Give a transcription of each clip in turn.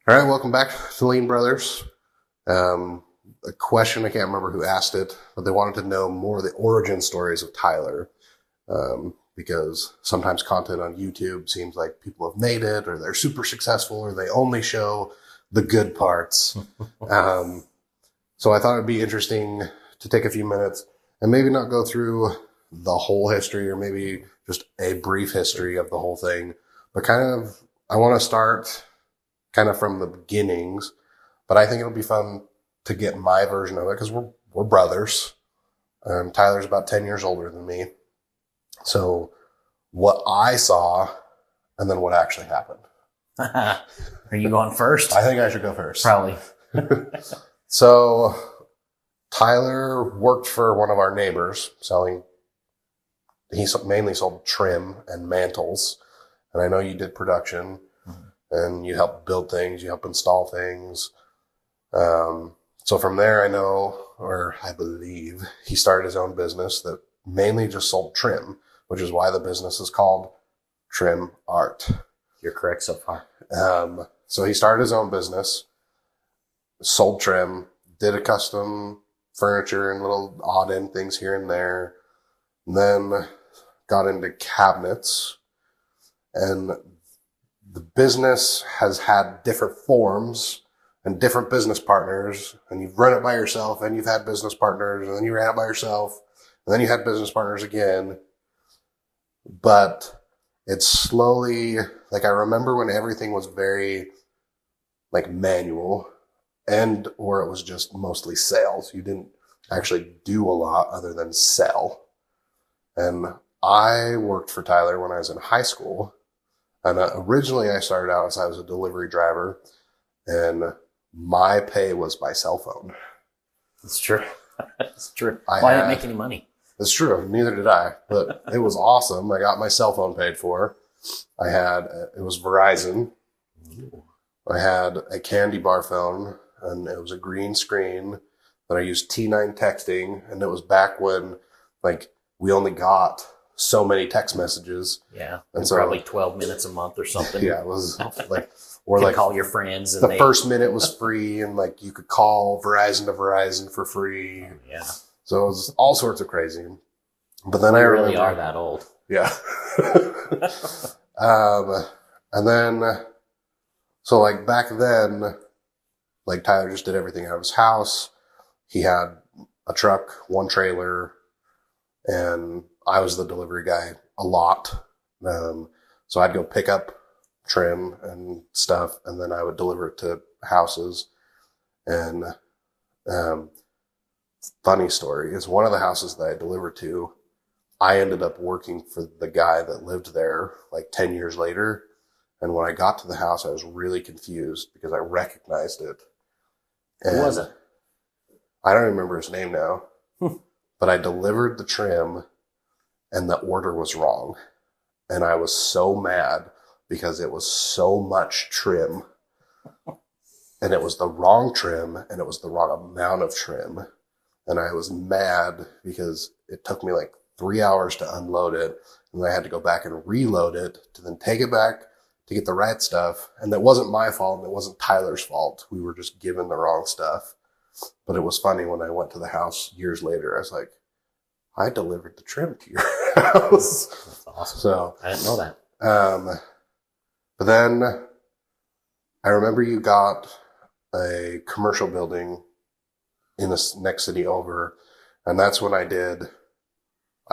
All right, welcome back to Lean Brothers. A question, I can't remember who asked it, but they wanted to know more of the origin stories of Tyler. Because sometimes content on YouTube seems like people have made it or they're super successful or they only show the good parts. So I thought it'd be interesting to take a few minutes and maybe not go through the whole history or maybe just a brief history of the whole thing, but I want to start kind of from the beginnings, but I think it'll be fun to get my version of it because we're brothers. Tyler's about 10 years older than me. So what I saw and then what actually happened. Are you going first? I think I should go first. Probably. So Tyler worked for one of our neighbors he mainly sold trim and mantles. And I know you did production and you helped build things, you helped install things. So from there, I believe he started his own business that mainly just sold trim, which is why the business is called Trim Art. You're correct so far. So he started his own business, sold trim, did a custom furniture and little odd end things here and there, and then got into cabinets. And the business has had different forms and different business partners, and you've run it by yourself and you've had business partners, and then you ran it by yourself and then you had business partners again. But it's slowly, like I remember when everything was very like manual or it was just mostly sales. You didn't actually do a lot other than sell. And I worked for Tyler when I was in high school. And originally I started out as I was a delivery driver, and my pay was by cell phone. It's true. It's true. I didn't make any money. It's true. Neither did I, but it was awesome. I got my cell phone paid for. It was Verizon. I had a candy bar phone, and it was a green screen that I used T9 texting. And it was back when like we only got so many text messages. Yeah. And so probably 12 minutes a month or something. Yeah. It was like, or like call your friends. And the first minute was free, and like you could call Verizon to Verizon for free. Yeah. So it was all sorts of crazy. But then I really are that old. Yeah. And then, so like back then, like Tyler just did everything out of his house. He had a truck, one trailer, and I was the delivery guy a lot. So I'd go pick up trim and stuff, and then I would deliver it to houses. And funny story is one of the houses that I delivered to, I ended up working for the guy that lived there like 10 years later. And when I got to the house, I was really confused because I recognized it. And who was it? I don't remember his name now, but I delivered the trim and the order was wrong. And I was so mad because it was so much trim, and it was the wrong trim, and it was the wrong amount of trim. And I was mad because it took me like 3 hours to unload it, and I had to go back and reload it to then take it back to get the right stuff. And that wasn't my fault, and it wasn't Tyler's fault. We were just given the wrong stuff. But it was funny when I went to the house years later, I was like, I delivered the trim to your house. That's awesome. So I didn't know that. But then I remember you got a commercial building in the next city over. And that's when I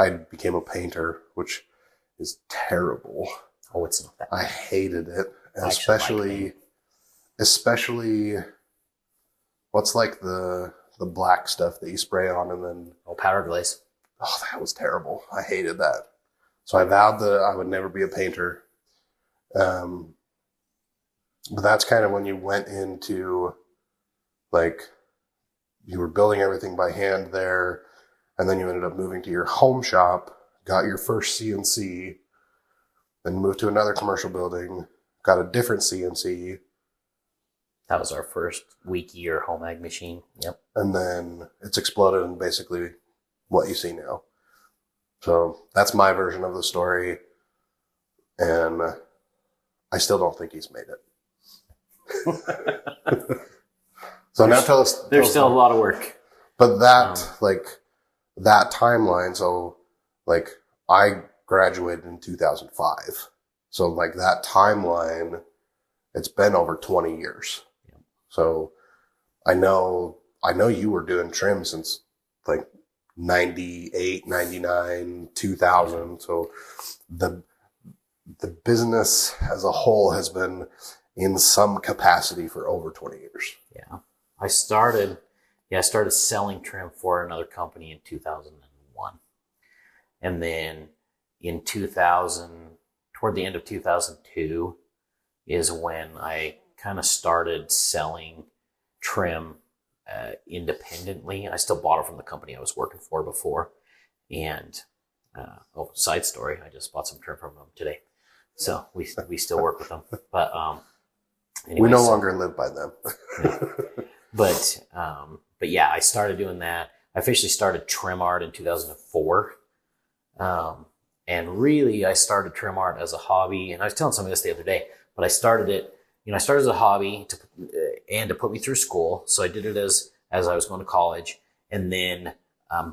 became a painter, which is terrible. Oh, it's not that bad. I hated it. And I especially what's like the black stuff that you spray on and then. Oh, powder glaze. Oh, that was terrible. I hated that. So I vowed that I would never be a painter. But that's kind of when you went into, like, you were building everything by hand there, and then you ended up moving to your home shop, got your first CNC, then moved to another commercial building, got a different CNC. That was our first week-year home ag machine. Yep. And then it's exploded in basically what you see now. So that's my version of the story. And I still don't think he's made it. So now tell us. There's still a lot of work. But that timeline, so like I graduated in 2005. So like that timeline, it's been over 20 years. Yeah. So I know you were doing trim since like 98, 99, 2000. So the business as a whole has been in some capacity for over 20 years. Yeah. I started selling trim for another company in 2001. And then in 2000, toward the end of 2002 is when I kind of started selling trim independently. I still bought it from the company I was working for before. And, side story, I just bought some trim from them today. So we still work with them. But, anyway, we no longer live by them. Yeah. But yeah, I started doing that. I officially started Trim Art in 2004. And really I started Trim Art as a hobby. And I was telling somebody this the other day, but I started it, I started as a hobby to put me through school. So I did it as I was going to college. And then,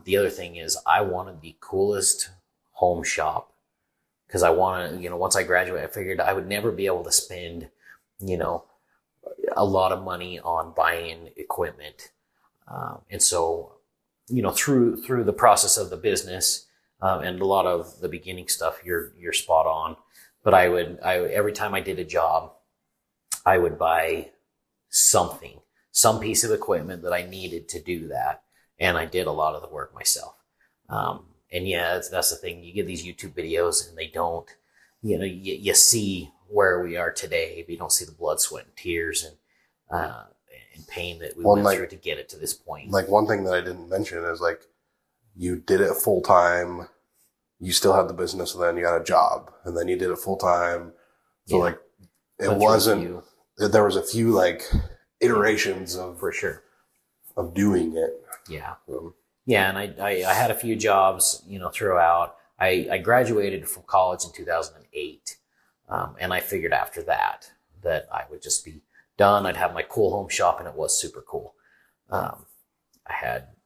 the other thing is I wanted the coolest home shop because I wanted, once I graduated, I figured I would never be able to spend, a lot of money on buying equipment. And so, through the process of the business, and a lot of the beginning stuff, you're spot on. But every time I did a job, I would buy some piece of equipment that I needed to do that. And I did a lot of the work myself. And yeah, that's the thing. You get these YouTube videos and they don't, you see where we are today, but you don't see the blood, sweat, and tears and pain that we went through to get it to this point. Like one thing that I didn't mention is like you did it full time. You still had the business, and then you got a job, and then you did it full time. So like it wasn't. There was a few like iterations of for sure of doing it. Yeah, yeah, and I had a few jobs, throughout. I graduated from college in 2008. And I figured after that I would just be done. I'd have my cool home shop, and it was super cool.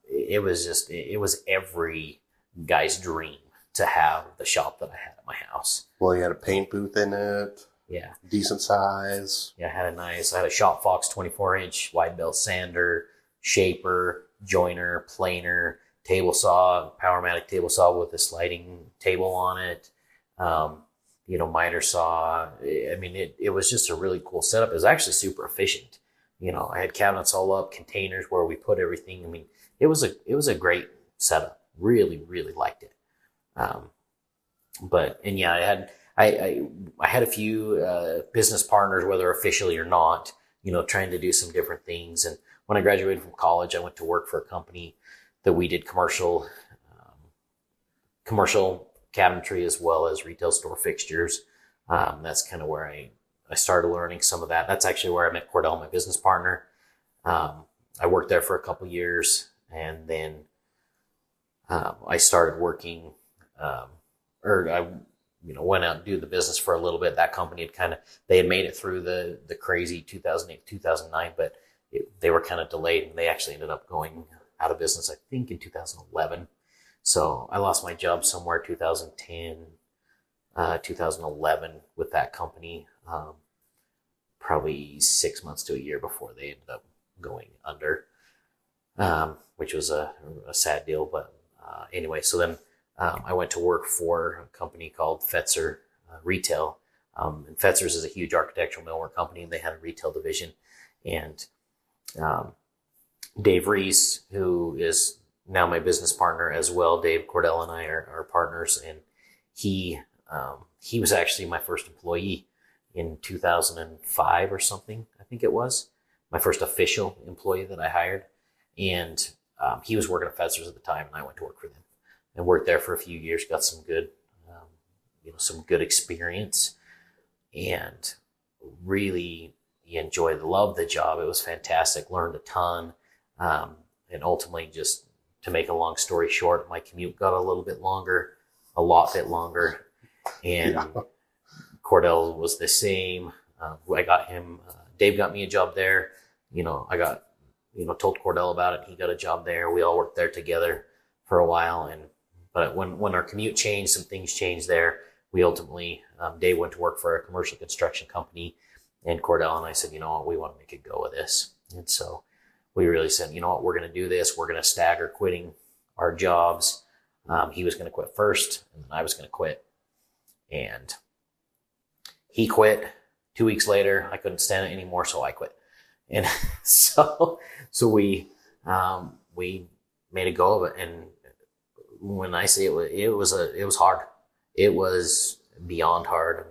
It was every guy's dream to have the shop that I had at my house. Well, you had a paint booth in it. Yeah. Decent size. Yeah, I had a Shop Fox 24-inch wide belt sander, shaper, joiner, planer, table saw, Powermatic table saw with a sliding table on it. Miter saw. I mean, it was just a really cool setup. It was actually super efficient. I had cabinets all up, containers where we put everything. I mean, it was a great setup. Really, really liked it. I had a few business partners, whether officially or not, trying to do some different things. And when I graduated from college, I went to work for a company that we did commercial cabinetry as well as retail store fixtures. That's kind of where I started learning some of that. That's actually where I met Cordell, my business partner. I worked there for a couple years, and then I started working, went out and do the business for a little bit. That company they had made it through the crazy 2008, 2009, but they were kind of delayed, and they actually ended up going out of business, I think, in 2011. So I lost my job somewhere 2010, 2011 with that company, probably 6 months to a year before they ended up going under, which was a sad deal. But anyway, so then I went to work for a company called Fetzer Retail. And Fetzer's is a huge architectural millwork company, and they had a retail division. And Dave Reese, who is now my business partner as well, Dave Cordell and I are partners, and he was actually my first employee in 2005 or something. I think it was my first official employee that I hired, and he was working at Fetzer's at the time, and I went to work for them and worked there for a few years. Got some good, some good experience, and really loved the job. It was fantastic. Learned a ton, and ultimately, just to make a long story short, my commute got a lot bit longer, and Cordell was the same. I got him Dave got me a job there. I got, told Cordell about it. He got a job there. We all worked there together for a while. But when our commute changed, some things changed there. We ultimately, Dave went to work for a commercial construction company, and Cordell and I said, you know what, we want to make a go of this. And so we really said, you know what, we're going to do this. We're going to stagger quitting our jobs. He was going to quit first, and then I was going to quit. And he quit. 2 weeks later, I couldn't stand it anymore, so I quit. And so we made a go of it. And when I say it was hard. It was beyond hard. I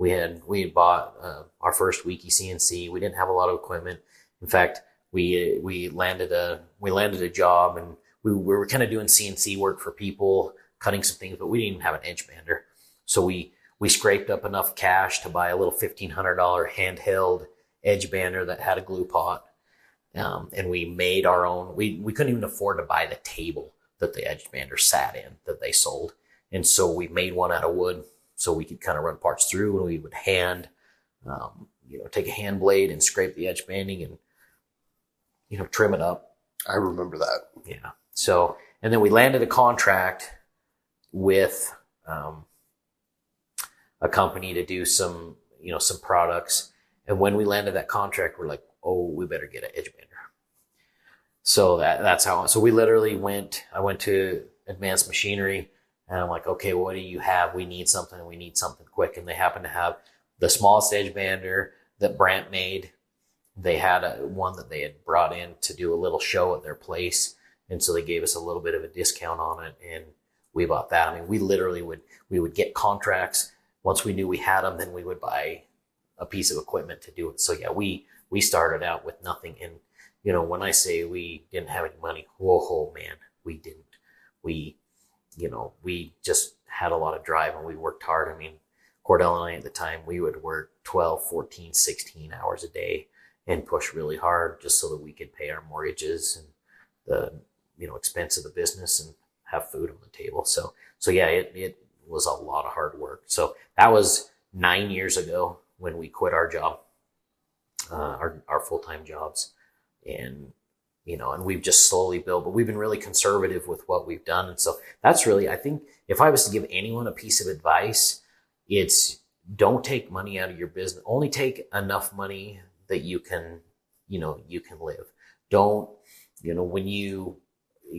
mean, we had bought our first Wiki CNC. We didn't have a lot of equipment. In fact, we landed a job, and we were kind of doing CNC work for people, cutting some things, but we didn't even have an edge bander. So we scraped up enough cash to buy a little $1,500 handheld edge bander that had a glue pot. And we made our own. We couldn't even afford to buy the table that the edge bander sat in that they sold. And so we made one out of wood so we could kind of run parts through, and we would take a hand blade and scrape the edge banding and, trim it up. I remember that. Yeah. So, and then we landed a contract with, a company to do some products. And when we landed that contract, we're like, oh, we better get an edge bander. So that's how, so we literally I went to Advanced Machinery, and I'm like, okay, what do you have? We need something quick. And they happen to have the smallest edge bander that Brandt made. They had one that they had brought in to do a little show at their place. And so they gave us a little bit of a discount on it, and we bought that. I mean, we literally would get contracts. Once we knew we had them, then we would buy a piece of equipment to do it. So yeah, we started out with nothing. And, when I say we didn't have any money, whoa, man, we didn't. We just had a lot of drive, and we worked hard. I mean, Cordell and I at the time, we would work 12, 14, 16 hours a day and push really hard just so that we could pay our mortgages and the, expense of the business and have food on the table. So yeah, it was a lot of hard work. So that was 9 years ago when we quit our job, our full-time jobs. And, and we've just slowly built, but we've been really conservative with what we've done. And so that's really, I think if I was to give anyone a piece of advice, it's don't take money out of your business. Only take enough money that you can live. Don't, when you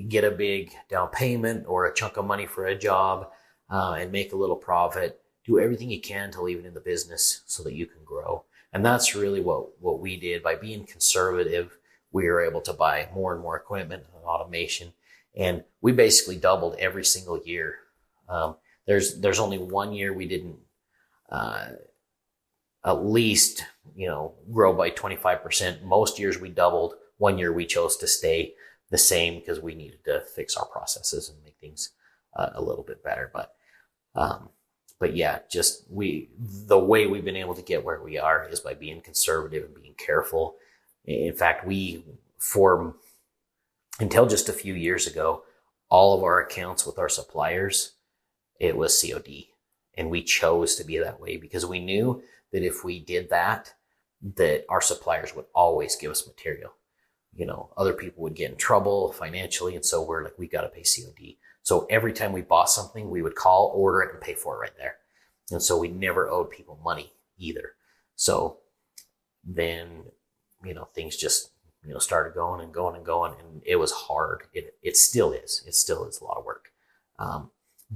get a big down payment or a chunk of money for a job, and make a little profit, do everything you can to leave it in the business so that you can grow. And that's really what we did. By being conservative, we were able to buy more and more equipment and automation. And we basically doubled every single year. There's only 1 year we didn't, at least, grow by 25%. Most years we doubled. 1 year we chose to stay the same because we needed to fix our processes and make things a little bit better. But yeah, just the way we've been able to get where we are is by being conservative and being careful. In fact, until just a few years ago, all of our accounts with our suppliers, it was COD. And we chose to be that way because we knew that if we did that our suppliers would always give us material. Other people would get in trouble financially. And so we're like, we got to pay COD. So every time we bought something, we would call, order it, and pay for it right there. And so we never owed people money either. So then, things just, started going and going and going, and it was hard. It still is. It still is a lot of work.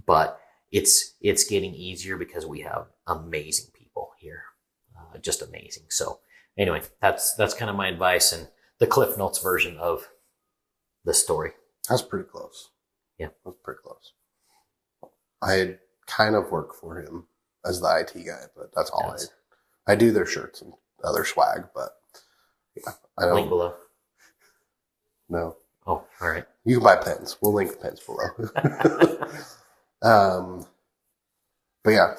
But it's getting easier because we have amazing people here. Just amazing. So anyway, that's kind of my advice and the Cliff Notes version of the story. That's pretty close. Yeah. That's pretty close. I kind of work for him as the IT guy, but that's all I do their shirts and other swag, but yeah, I don't. Link below. No. Oh, all right. You can buy pens. We'll link the pens below. But yeah,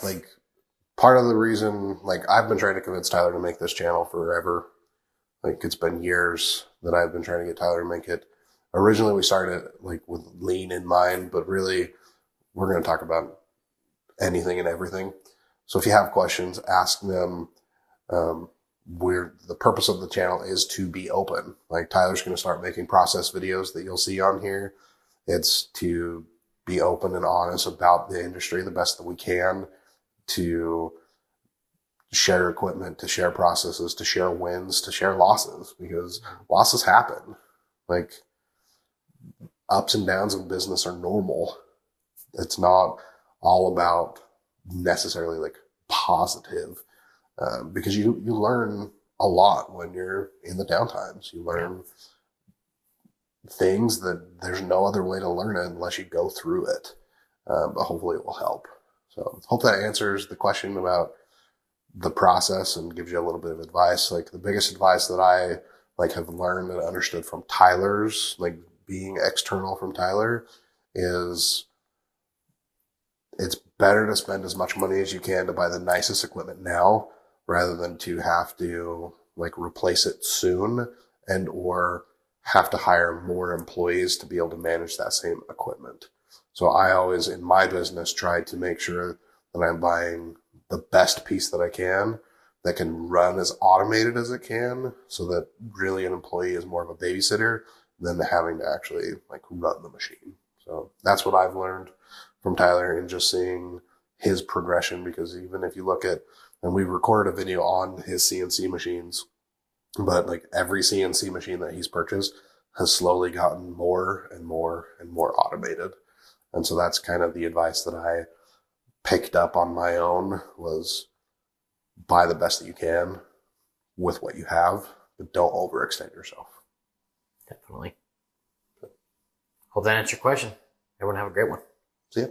part of the reason, I've been trying to convince Tyler to make this channel forever. It's been years that I've been trying to get Tyler to make it. Originally, we started with lean in mind, but really, we're going to talk about anything and everything. So if you have questions, ask them. the purpose of the channel is to be open. Like Tyler's going to start making process videos that you'll see on here. It's to be open and honest about the industry the best that we can, to share equipment, to share processes, to share wins, to share losses, because losses happen. Like ups and downs of business are normal. It's not all about necessarily like positive, because you learn a lot when you're in the downtimes. You learn things that there's no other way to learn it unless you go through it. But hopefully it will help. So hope that answers the question about the process and gives you a little bit of advice. Like the biggest advice that I like have learned and understood from Tyler's, like being external from Tyler, is it's better to spend as much money as you can to buy the nicest equipment now rather than to have to like replace it soon and or have to hire more employees to be able to manage that same equipment. So I always in my business try to make sure that I'm buying the best piece that I can that can run as automated as it can, so that really an employee is more of a babysitter than having to actually like run the machine. So that's what I've learned from Tyler and just seeing his progression, because even if you look at, and we recorded a video on his CNC machines, but like every CNC machine that he's purchased has slowly gotten more and more and more automated. And so that's kind of the advice that I picked up on my own, was buy the best that you can with what you have, but don't overextend yourself. Definitely. Hope that answered your question. Everyone have a great one. See ya.